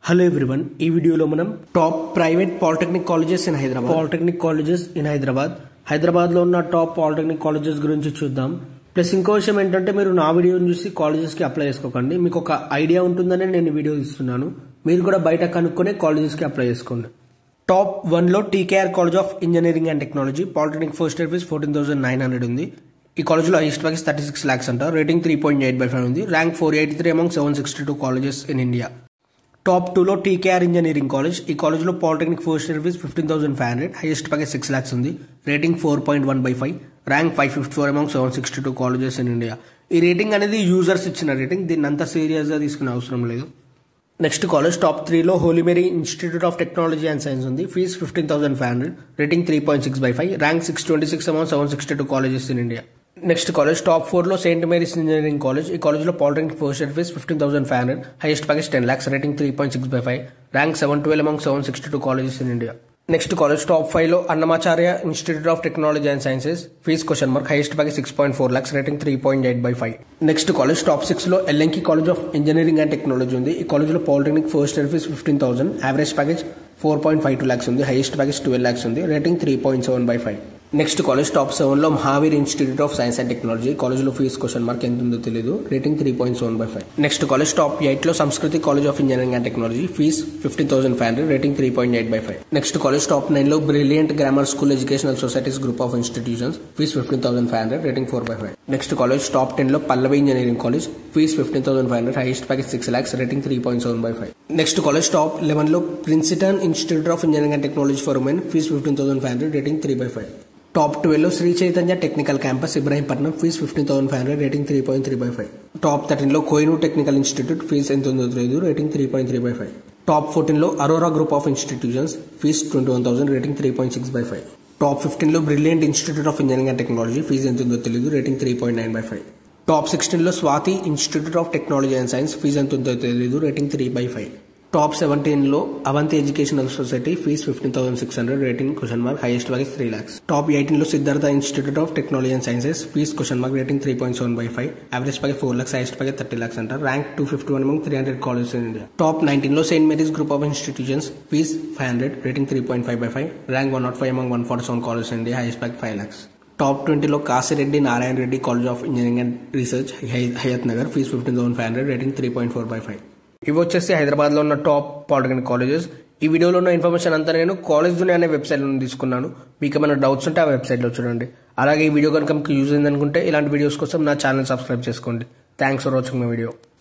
Hello everyone, ఈ వీడియోలో మనం top private polytechnic colleges in Hyderabad హైదరాబాద్లో ఉన్న టాప్ పాలిటెక్నిక్ కాలేజెస్ గురించి చూద్దాం. ప్లస్ ఇంకో విషయం ఏంటంటే, మీరు నా వీడియోని చూసి కాలేజెస్కి అప్లై చేసుకోకండి. మీకు ఒక ఐడియా ఉంటుందని నేను ఈ వీడియో ఇస్తున్నాను. మీరు కూడా బయట కనుక్కొని కాలేజెస్కి అప్లై చేసుకోండి. టాప్ 1లో TKR college of engineering and technology. Polytechnic first year fees 14,900 ఉంది. ఈ కాలేజ్లో హైయెస్ట్ ప్యాకేజ్ 36 lakhs అంట. రేటింగ్ 3.8/5 ఉంది. Rank 483 among 762 colleges in India. Top 2లో టీకేఆర్ ఇంజనీరింగ్ కాలేజ్. ఈ కాలేజ్లో polytechnic first year fees 15,500. Highest package 6 lakhs ఉంది. Rating 4.1/5. Rank 554 among 762 colleges in India. ఈ రేటింగ్ అనేది యూజర్స్ ఇచ్చిన రేటింగ్. దీన్ని అంత సీరియస్గా తీసుకునే అవసరం లేదు. నెక్స్ట్ కాలేజ్ టాప్ 3లో holy Mary institute of technology and science ఉంది. Fees 15,500. Rating 3.6/5. Rank 626 among 762 colleges in India. Next college top 4లో సెయింట్ మేరీస్ ఇంజనీరింగ్ కాలేజ్. ఈ కాలేజ్లో polytechnic first year fees 15,500. Highest package 10 lakhs. Rating 3.6/5. Rank 712 among 762 colleges in India. Next college top 5లో Annamacharya institute of technology and sciences. Fees (?). Highest package 6.4 lakhs. Rating 3.8/5. Next college top 6లో ఎల్ఎన్కి college of engineering and technology ఉంది. ఈ కాలేజ్లో polytechnic first year fees 15,000. Average package 4.52 lakhs ఉంది. Highest package 12 lakhs ఉంది. Rating 3.7/5. Next college top 7లో Mahavir institute of science and technology. కాలేజ్లో fees (?) ఎంత ఉందో తెలియదు. రేటింగ్ 3.7/5. నెక్స్ట్ కాలేజ్ టాప్ 8లో Sanskriti college of engineering and technology. Fees 15,500. Rating 3.8/5. Next college top 9లో brilliant grammar school educational societies group of institutions. Fees 15,500. Rating 4/5. Next college top 10లో Pallavi engineering college. Fees 15,500. Highest package 6 lakhs. Rating 3.7/5. Next college top 11లో Princeton institute of engineering and technology for women. Fees 15,500. Rating 3/5. Top 12లో Sri Chaitanya technical campus Ibrahimpatnam. Fees 15,500. Rating 3.3/5. Top 13లో Kohinoor technical institute. Fees ఎంత ఉందో తెలియదు. Rating 3.3/5. Top 14లో Aurora group of institutions. Fees 21,000. Rating 3.6/5. Top 15లో brilliant institute of engineering and technology. Fees ఎంత ఉందో తెలియదు. రేటింగ్ 3.9/5. టాప్ 16లో Swathi institute of technology and science. Fees ఎంత ఉందో తెలియదు. రేటింగ్ 3/5. టాప్ 17లో Avanthi educational society. Fees 15,600. Rating (?). Highest package 3 lakhs. Top 18లో Siddhartha institute of technology and sciences. Fees (?). Rating 3.7/5. Average package 4 lakhs. Highest package 30 lakhs అంట. Rank 251 among 300 colleges in India. Top 19లో saint Mary's group of institutions. Fees 500. Rating 3.5/5. Rank 105 among 147 colleges in India. Highest package 5 lakhs. Top 20లో Kasireddy Narayana Reddy college of engineering and research, Hayath Nagar. Fees 15,500. Rating 3.4/5. ఇవి వచ్చేసి హైదరాబాద్లో ఉన్న top polytechnic colleges. ఈ వీడియోలో ఉన్న information అంతా నేను కాలేజ్ దునియా అనే వెబ్సైట్లో తీసుకున్నాను. మీకు ఏమైనా డౌట్స్ ఉంటే ఆ వెబ్సైట్లో చూడండి. అలాగే ఈ వీడియో కనుక మీకు యూజ్ అయిందనుకుంటే ఇలాంటి వీడియోస్ కోసం నా ఛానల్ సబ్స్క్రైబ్ చేసుకోండి. Thanks for watching my video.